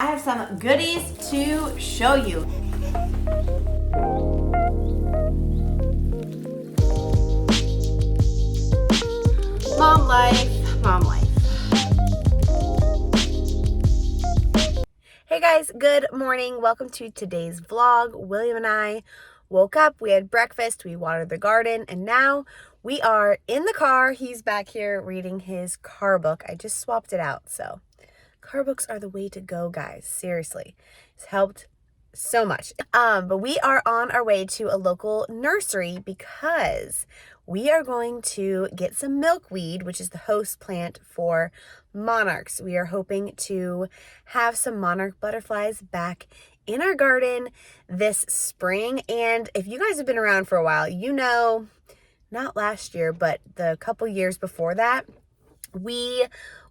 have some goodies to show you. Mom life, mom life. Hey guys, good morning. Welcome to today's vlog. William and I woke up, we had breakfast, we watered the garden, and now we are in the car. He's back here reading his car book. I just swapped it out, so car books are the way to go, guys. Seriously, it's helped so much. But we are on our way to a local nursery because we are going to get some milkweed, which is the host plant for monarchs. We are hoping to have some monarch butterflies back in our garden this spring. And if you guys have been around for a while, you know, not last year, but the couple years before that, we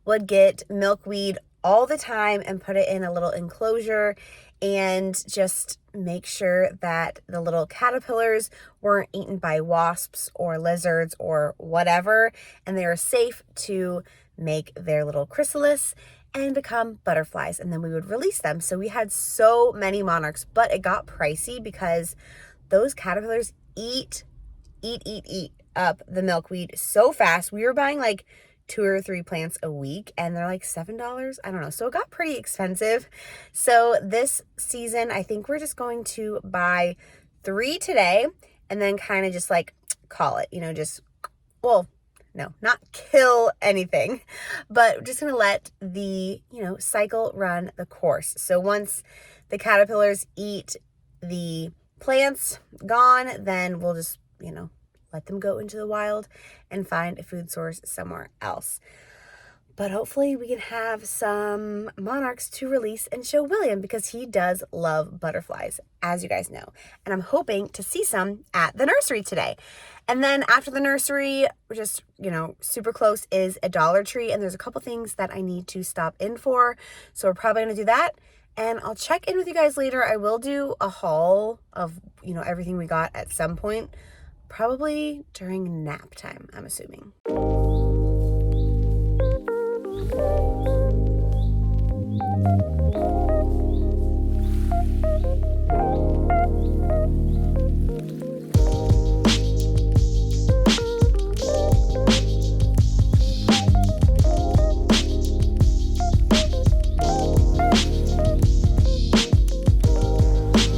would get milkweed all the time and put it in a little enclosure and just make sure that the little caterpillars weren't eaten by wasps or lizards or whatever, and they were safe to make their little chrysalis and become butterflies, and then we would release them. So we had so many monarchs, but it got pricey because those caterpillars eat up the milkweed so fast. We were buying like 2 or 3 plants a week, and they're like $7. I don't know. So it got pretty expensive. So this season, I think we're just going to buy 3 today and then kind of just like call it, you know, just, well, no, not kill anything, but we're just going to let the, you know, cycle run the course. So once the caterpillars eat the plants gone, then we'll just, you know, let them go into the wild and find a food source somewhere else. But hopefully we can have some monarchs to release and show William, because he does love butterflies, as you guys know. And I'm hoping to see some at the nursery today. And then after the nursery, we're just, you know, super close is a Dollar Tree. And there's a couple things that I need to stop in for. So we're probably going to do that. And I'll check in with you guys later. I will do a haul of, you know, everything we got at some point. Probably during nap time, I'm assuming.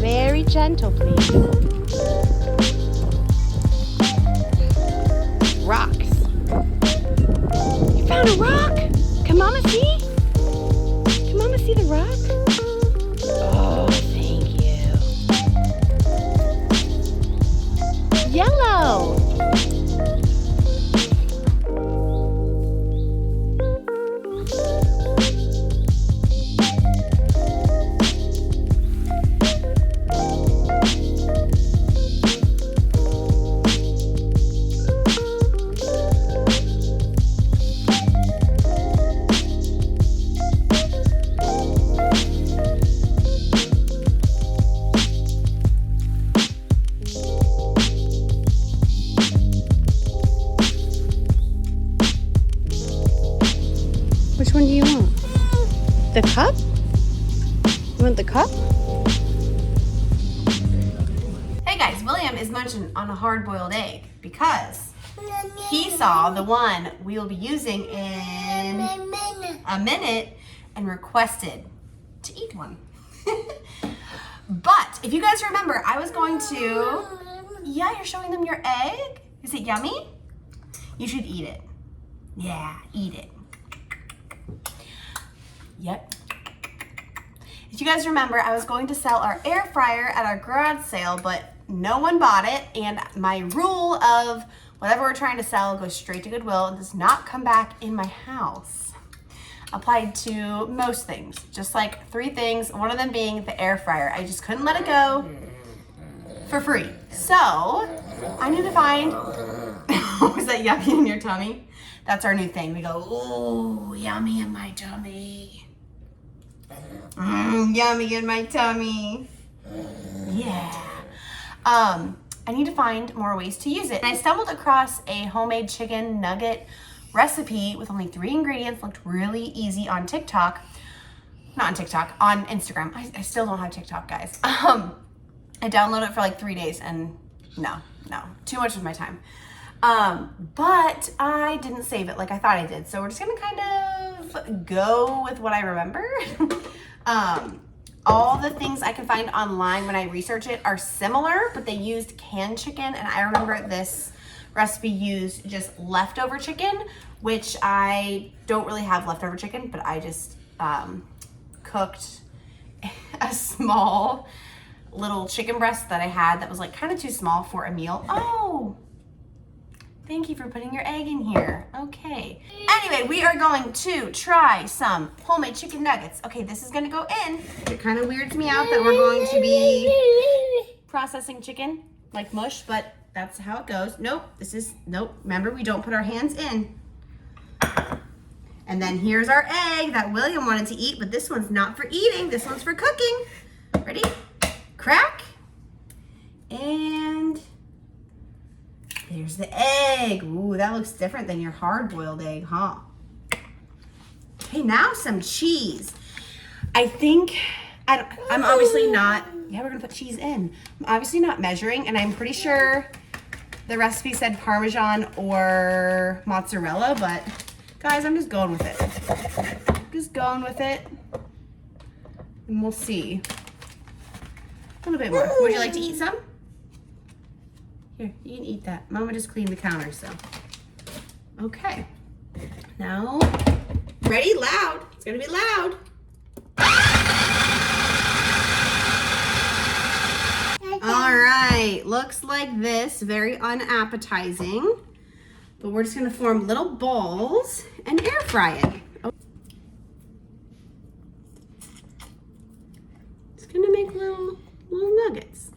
Very gentle, please. Rocks. You found a rock? Can Mama see? Can Mama see the rock? Oh, thank you. Yellow. Which one do you want? The cup? You want the cup? Hey guys, William is munching on a hard-boiled egg because he saw the one we will be using in a minute and requested to eat one. But if you guys remember, I was going to... Yeah, you're showing them your egg? Is it yummy? You should eat it. Yeah, eat it. Yep. If you guys remember, I was going to sell our air fryer at our garage sale, but no one bought it. And my rule of whatever we're trying to sell goes straight to Goodwill and does not come back in my house applied to most things. Just like 3 things, one of them being the air fryer. I just couldn't let it go for free. So I need to find, was that yummy in your tummy? That's our new thing. We go, ooh, yummy in my tummy. Yummy in my tummy. Yeah. I need to find more ways to use it. And I stumbled across a homemade chicken nugget recipe with only 3 ingredients. Looked really easy on TikTok. not on TikTok, on Instagram. I still don't have TikTok, guys. I downloaded it for like 3 days and no, too much of my time. But I didn't save it like I thought I did. So we're just gonna kind of go with what I remember. All the things I can find online when I research it are similar, but they used canned chicken. And I remember this recipe used just leftover chicken, which I don't really have leftover chicken, but I just cooked a small little chicken breast that I had that was like kind of too small for a meal. Oh, thank you for putting your egg in here. Okay. Anyway, we are going to try some homemade chicken nuggets. Okay, this is gonna go in. It kind of weirds me out that we're going to be processing chicken like mush, but that's how it goes. Nope, nope. Remember, we don't put our hands in. And then here's our egg that William wanted to eat, but this one's not for eating. This one's for cooking. Ready? Crack. And there's the egg. Ooh, that looks different than your hard-boiled egg, huh? Okay, now some cheese. I think, I'm obviously not, yeah, we're gonna put cheese in. I'm obviously not measuring, and I'm pretty sure the recipe said Parmesan or mozzarella, but guys, I'm just going with it. Just going with it, and we'll see. A little bit more. Would you like to eat some? Here, you can eat that. Mama just cleaned the counter, so. Okay. Now, ready? Loud. It's gonna be loud. All right, looks like this, very unappetizing. But we're just gonna form little balls and air fry it. Oh. It's gonna make little nuggets.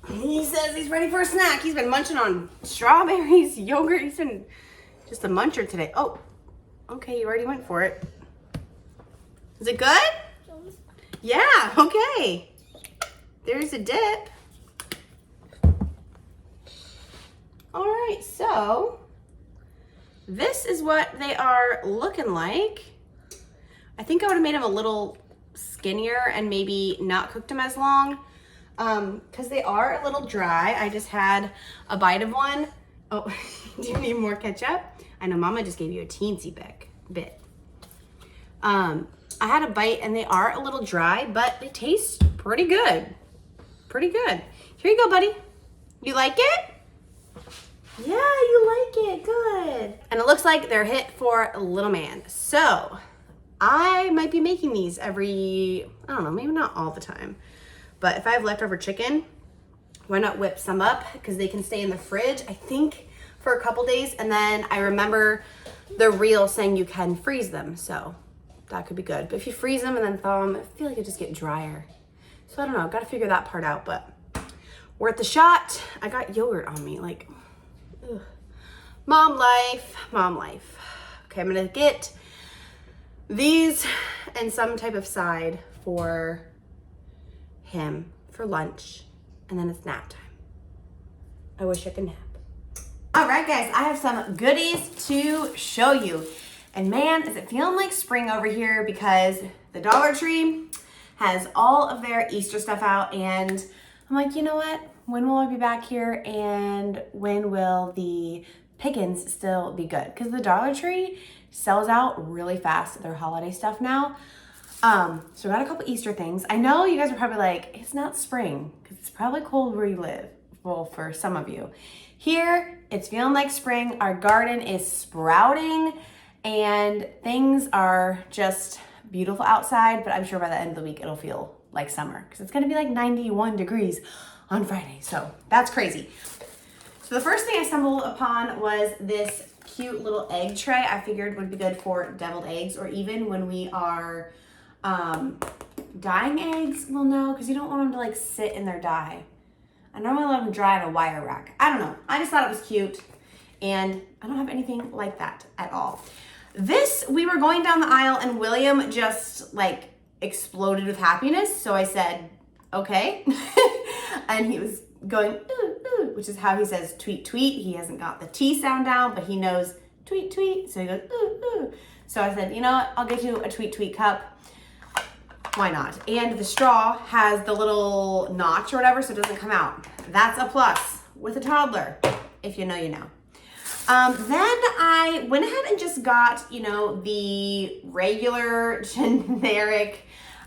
He says he's ready for a snack. He's been munching on strawberries, yogurt. He's been just a muncher today. Oh, okay, you already went for it. Is it good? Yeah, okay. There's a dip. All right, so this is what they are looking like. I think I would have made them a little skinnier and maybe not cooked them as long. Because they are a little dry. I just had a bite of one. Oh, do you need more ketchup? I know Mama just gave you a teensy bit. I had a bite and they are a little dry, but they taste pretty good. Pretty good. Here you go, buddy. You like it? Yeah, you like it. Good. And it looks like they're hit for a little man. So I might be making these every, I don't know, maybe not all the time. But if I have leftover chicken, why not whip some up? Because they can stay in the fridge, I think, for a couple days. And then I remember the reel saying you can freeze them. So that could be good. But if you freeze them and then thaw them, I feel like it just get drier. So I don't know, got to figure that part out. But worth the shot. I got yogurt on me, like, ugh. Mom life, mom life. Okay, I'm going to get these and some type of side for him for lunch, and then it's nap time. I wish I could nap. All right, guys, I have some goodies to show you. And man, is it feeling like spring over here, because the Dollar Tree has all of their Easter stuff out, and I'm like, you know what? When will I be back here, and when will the pickings still be good? Because the Dollar Tree sells out really fast their holiday stuff now. So I got a couple Easter things. I know you guys are probably like, it's not spring, because it's probably cold where you live. Well, for some of you. Here, it's feeling like spring. Our garden is sprouting, and things are just beautiful outside, but I'm sure by the end of the week, it'll feel like summer, because it's gonna be like 91 degrees on Friday, so that's crazy. So the first thing I stumbled upon was this cute little egg tray. I figured would be good for deviled eggs, or even when we are dyeing eggs. Well, no, because you don't want them to like sit in their dye. I normally let them dry on a wire rack. I don't know. I just thought it was cute, and I don't have anything like that at all. This, we were going down the aisle and William just like exploded with happiness. So I said, okay. And he was going, ooh, ooh, which is how he says tweet, tweet. He hasn't got the T sound down, but he knows tweet, tweet. So he goes, ooh, ooh. So I said, you know what? I'll get you a tweet, tweet cup. Why not? And the straw has the little notch or whatever, so it doesn't come out. That's a plus with a toddler. If you know, you know. Then I went ahead and just got, you know, the regular generic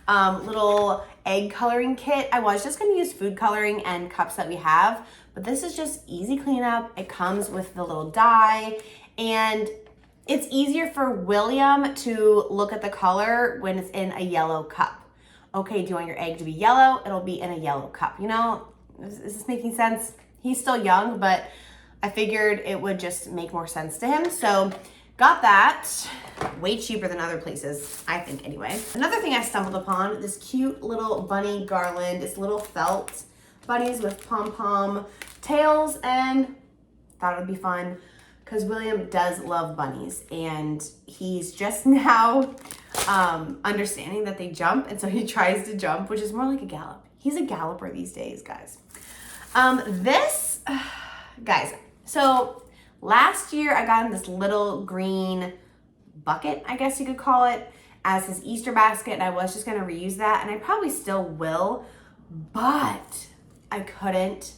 little egg coloring kit. I was just going to use food coloring and cups that we have, but this is just easy cleanup. It comes with the little dye, and it's easier for William to look at the color when it's in a yellow cup. Okay, do you want your egg to be yellow? It'll be in a yellow cup. You know, is this making sense? He's still young, but I figured it would just make more sense to him. So got that. Way cheaper than other places, I think anyway. Another thing I stumbled upon, this cute little bunny garland. It's little felt bunnies with pom-pom tails, and thought it would be fun because William does love bunnies, and he's just now understanding that they jump, and so he tries to jump, which is more like a gallop. He's a galloper these days, guys. Guys, so last year I got him this little green bucket, I guess you could call it, as his Easter basket, and I was just gonna reuse that, and I probably still will, but I couldn't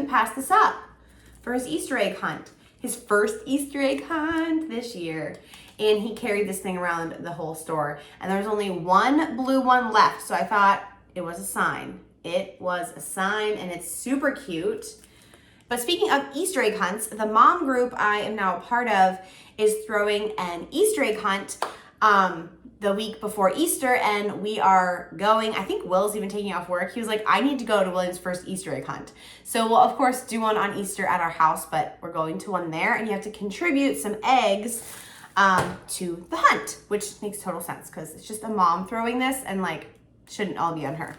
pass this up for his Easter egg hunt. His first Easter egg hunt this year. And he carried this thing around the whole store. And there was only one blue one left. So I thought it was a sign. It was a sign, and it's super cute. But speaking of Easter egg hunts, the mom group I am now a part of is throwing an Easter egg hunt the week before Easter, and we are going. I think Will's even taking off work. He was like, I need to go to William's first Easter egg hunt. So we'll of course do one on Easter at our house, but we're going to one there, and you have to contribute some eggs to the hunt, which makes total sense because it's just a mom throwing this, and like shouldn't all be on her.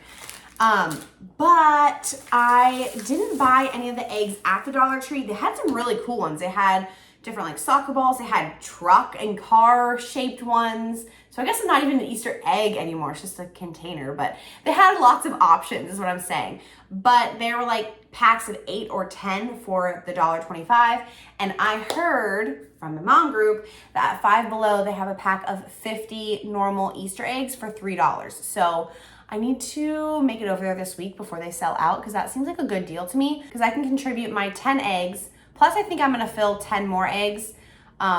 But I didn't buy any of the eggs at the Dollar Tree. They had some really cool ones. They had different like soccer balls. They had truck and car shaped ones. So I guess it's not even an Easter egg anymore. It's just a container, but they had lots of options is what I'm saying. But they were like packs of 8 or 10 for the $1.25. And I heard from the mom group that at Five Below, they have a pack of 50 normal Easter eggs for $3. So I need to make it over there this week before they sell out, because that seems like a good deal to me, because I can contribute my 10 eggs. Plus I think I'm gonna fill 10 more eggs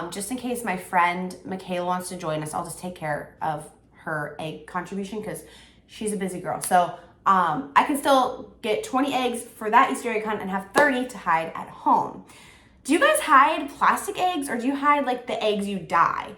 just in case my friend Michaela wants to join us. I'll just take care of her egg contribution because she's a busy girl. So I can still get 20 eggs for that Easter egg hunt and have 30 to hide at home. Do you guys hide plastic eggs, or do you hide like the eggs you dye?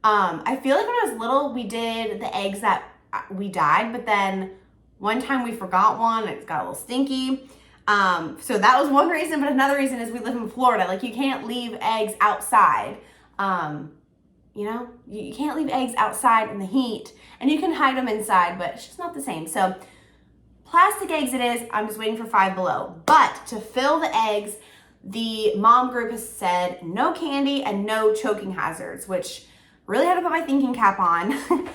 I feel like when I was little, we did the eggs that we dyed, but then one time we forgot one, it got a little stinky. So that was one reason, but another reason is we live in Florida. Like you can't leave eggs outside. You know, you can't leave eggs outside in the heat, and you can hide them inside, but it's just not the same. So plastic eggs it is. I'm just waiting for Five Below. But to fill the eggs, the mom group has said no candy and no choking hazards, which really had to put my thinking cap on.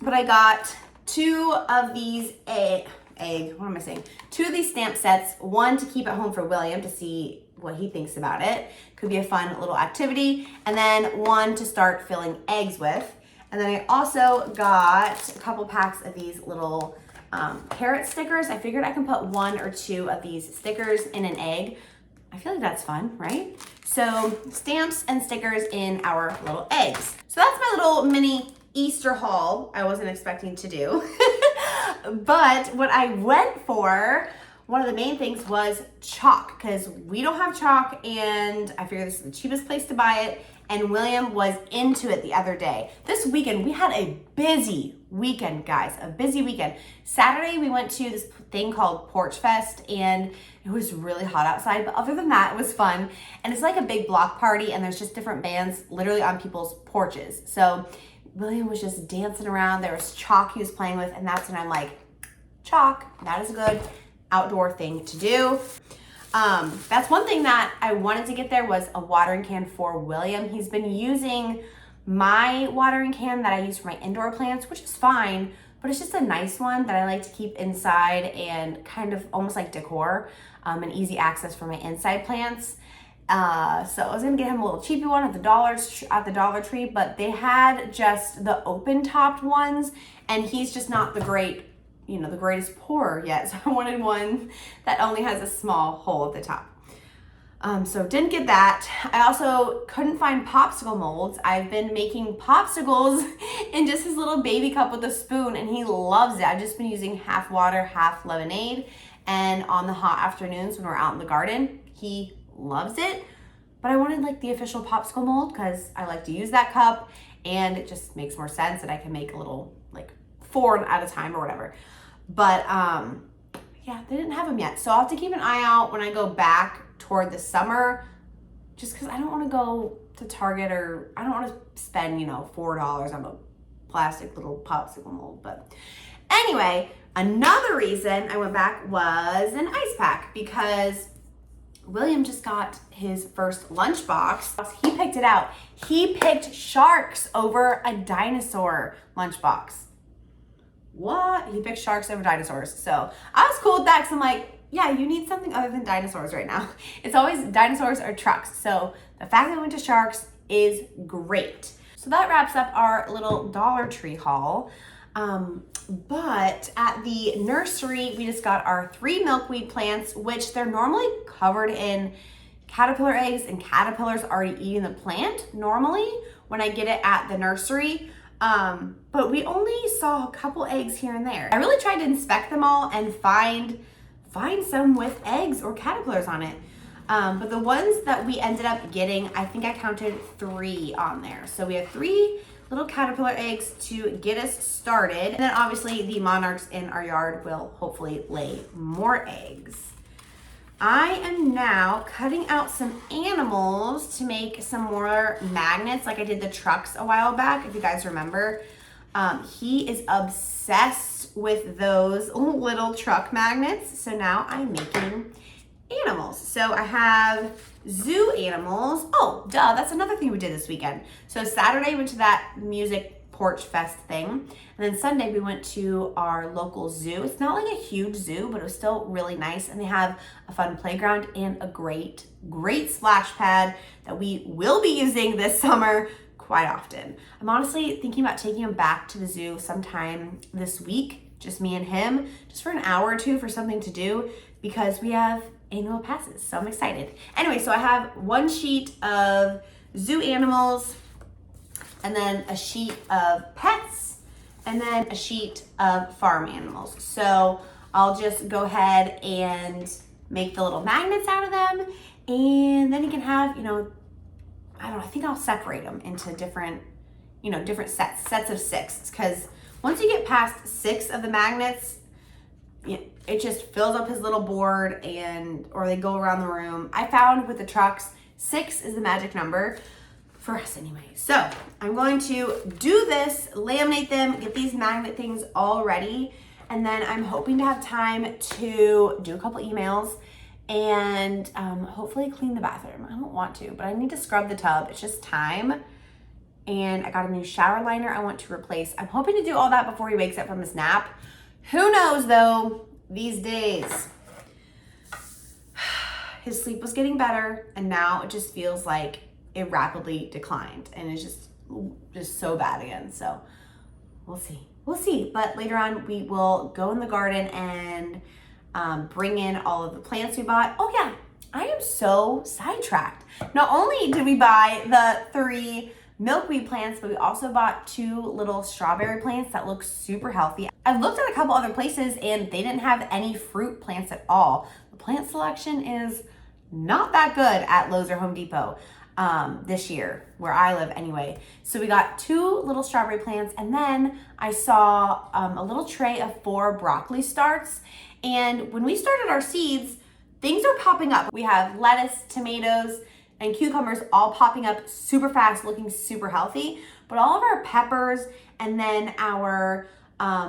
But I got 2 of these two of these stamp sets, one to keep at home for William to see what he thinks about it. Could be a fun little activity. And then one to start filling eggs with. And then I also got a couple packs of these little carrot stickers. I figured I can put 1 or 2 of these stickers in an egg. I feel like that's fun, right? So stamps and stickers in our little eggs. So that's my little mini Easter haul I wasn't expecting to do. But what I went for, one of the main things was chalk, because we don't have chalk, and I figured this is the cheapest place to buy it, and William was into it the other day. This weekend, we had a busy weekend, guys, a busy weekend. Saturday, we went to this thing called Porch Fest, and it was really hot outside, but other than that, it was fun. And it's like a big block party, and there's just different bands literally on people's porches. So William was just dancing around. There was chalk he was playing with, and that's when I'm like, chalk, that is a good outdoor thing to do. That's one thing that I wanted to get there, was a watering can for William. He's been using my watering can that I use for my indoor plants, which is fine, but it's just a nice one that I like to keep inside and kind of almost like decor, and easy access for my inside plants. So I was gonna get him a little cheapy one at the Dollar Tree, but they had just the open topped ones, and he's just not the greatest pourer yet. So I wanted one that only has a small hole at the top. So didn't get that. I also couldn't find popsicle molds. I've been making popsicles in just his little baby cup with a spoon, and he loves it. I've just been using half water, half lemonade, and on the hot afternoons when we're out in the garden, he loves it. But I wanted like the official popsicle mold because I like to use that cup, and it just makes more sense, and I can make a little like 4 at a time or whatever. But yeah, they didn't have them yet. So I'll have to keep an eye out when I go back toward the summer, just because I don't want to go to Target, or I don't want to spend, $4 on a plastic little popsicle mold. But anyway, another reason I went back was an ice pack, because William just got his first lunchbox. He picked it out. He picked sharks over a dinosaur lunchbox. What? He picked sharks over dinosaurs. So I was cool with that, because I'm like, yeah, you need something other than dinosaurs right now. It's always dinosaurs or trucks. So the fact that we went to sharks is great. So that wraps up our little Dollar Tree haul. But at the nursery, we just got our 3 milkweed plants, which they're normally covered in caterpillar eggs, and caterpillars already eating the plant normally when I get it at the nursery. But we only saw a couple eggs here and there. I really tried to inspect them all and find some with eggs or caterpillars on it. But the ones that we ended up getting, I think I counted 3 on there. So we have 3 little caterpillar eggs to get us started. And then obviously the monarchs in our yard will hopefully lay more eggs. I am now cutting out some animals to make some more magnets, like I did the trucks a while back, if you guys remember. He is obsessed with those little truck magnets. So now I'm making animals. So I have zoo animals. Oh, duh, that's another thing we did this weekend. So Saturday we went to that music porch fest thing. And then Sunday we went to our local zoo. It's not like a huge zoo, but it was still really nice. And they have a fun playground and a great splash pad that we will be using this summer quite often. I'm honestly thinking about taking him back to the zoo sometime this week, just me and him, just for an hour or 2 for something to do, because we have annual passes. So I'm excited. Anyway, so I have 1 sheet of zoo animals, and then a sheet of pets, and then a sheet of farm animals. So I'll just go ahead and make the little magnets out of them, and then you can have, I think I'll separate them into different sets of 6, because once you get past 6 of the magnets, it just fills up his little board, or they go around the room. I found with the trucks, 6 is the magic number for us anyway. So I'm going to do this, laminate them, get these magnet things all ready, and then I'm hoping to have time to do a couple emails and hopefully clean the bathroom. I don't want to, but I need to scrub the tub. It's just time. And I got a new shower liner I want to replace. I'm hoping to do all that before he wakes up from his nap. Who knows though, these days. His sleep was getting better, and now it just feels like it rapidly declined, and it's just so bad again. So we'll see. But later on we will go in the garden and bring in all of the plants we bought. Oh yeah, I am so sidetracked. Not only did we buy the 3 milkweed plants, but we also bought 2 little strawberry plants that look super healthy. I've looked at a couple other places and they didn't have any fruit plants at all. The plant selection is not that good at Lowe's or Home Depot this year, where I live anyway. So we got 2 little strawberry plants, and then I saw a little tray of 4 broccoli starts. And when we started our seeds, things are popping up. We have lettuce, tomatoes, and cucumbers all popping up super fast, looking super healthy. But all of our peppers and then our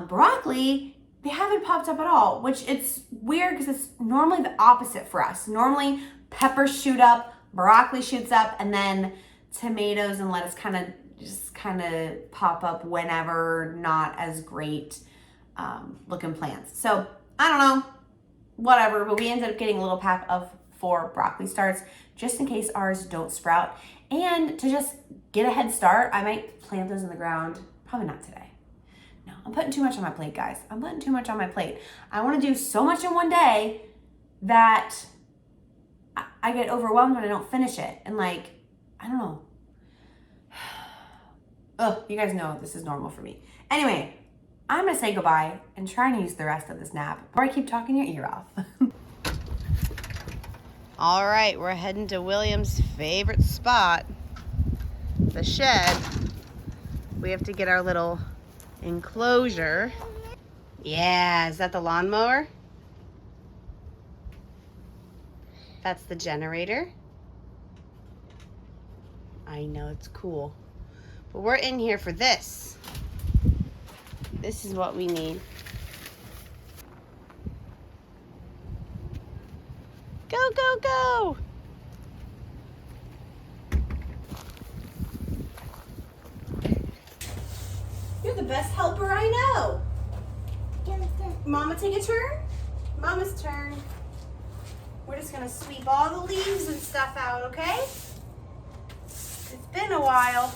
broccoli, they haven't popped up at all, which it's weird because it's normally the opposite for us. Normally peppers shoot up, broccoli shoots up, and then tomatoes and lettuce kind of pop up whenever, not as great. looking plants. So I don't know, whatever, but we ended up getting a little pack of 4 broccoli starts just in case ours don't sprout. And to just get a head start, I might plant those in the ground. Probably not today. No, I'm putting too much on my plate, guys. I'm putting too much on my plate. I want to do so much in one day that I get overwhelmed when I don't finish it. And like, I don't know. Oh, you guys know this is normal for me. Anyway, I'm gonna say goodbye and try and use the rest of this nap before I keep talking your ear off. All right, we're heading to William's favorite spot, the shed. We have to get our little enclosure. Yeah, is that the lawnmower? That's the generator. I know, it's cool. But we're in here for this. This is what we need. Go, go, go! You're the best helper I know. Mama, take a turn? Mama's turn. We're just gonna sweep all the leaves and stuff out, okay? It's been a while.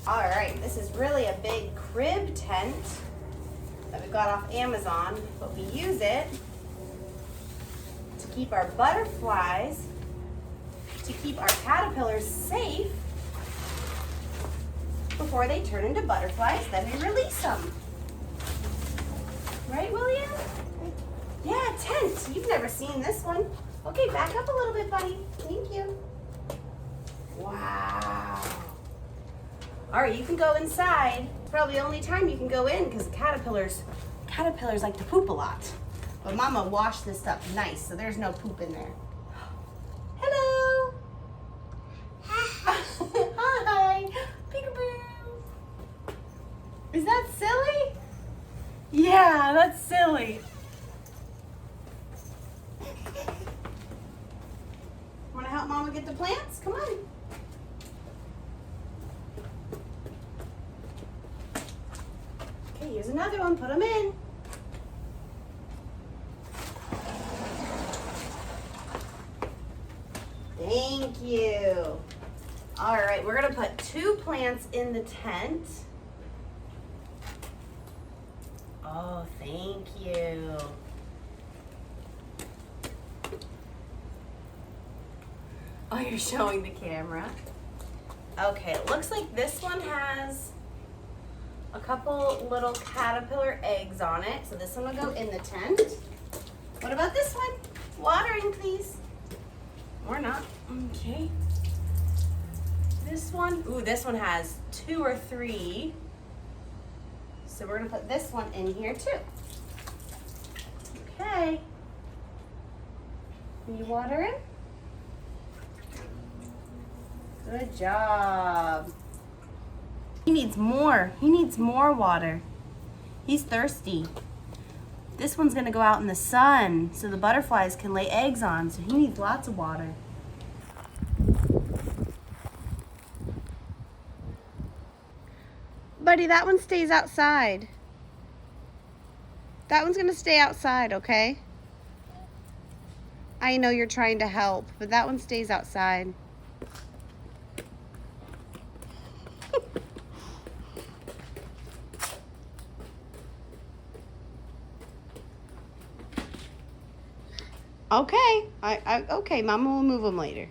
All right, this is really a big crib tent that we got off Amazon, but we use it to keep our butterflies, to keep our caterpillars safe before they turn into butterflies, then we release them. Right, William? Yeah, tent. You've never seen this one. Okay, back up a little bit, buddy. Thank you. Wow. All right, you can go inside. It's probably the only time you can go in because caterpillars like to poop a lot. But Mama washed this up nice, so there's no poop in there. Hello. Hi. Peekaboo. Is that silly? Yeah, that's silly. Want to help Mama get the plants? Come on. Okay, here's another one. Put them in. Thank you. All right, we're gonna put 2 plants in the tent. Oh, thank you. Oh, you're showing the camera. Okay, it looks like this one has a couple little caterpillar eggs on it. So this one will go in the tent. What about this one? Watering, please. Or not. Okay. This one, ooh, this one has 2 or 3. So we're gonna put this one in here too. Okay. Are you watering? Good job. He needs more. He needs more water. He's thirsty. This one's gonna go out in the sun so the butterflies can lay eggs on, so he needs lots of water. Buddy, that one stays outside. That one's gonna stay outside, okay? I know you're trying to help, but that one stays outside. Okay, okay, Mama will move them later.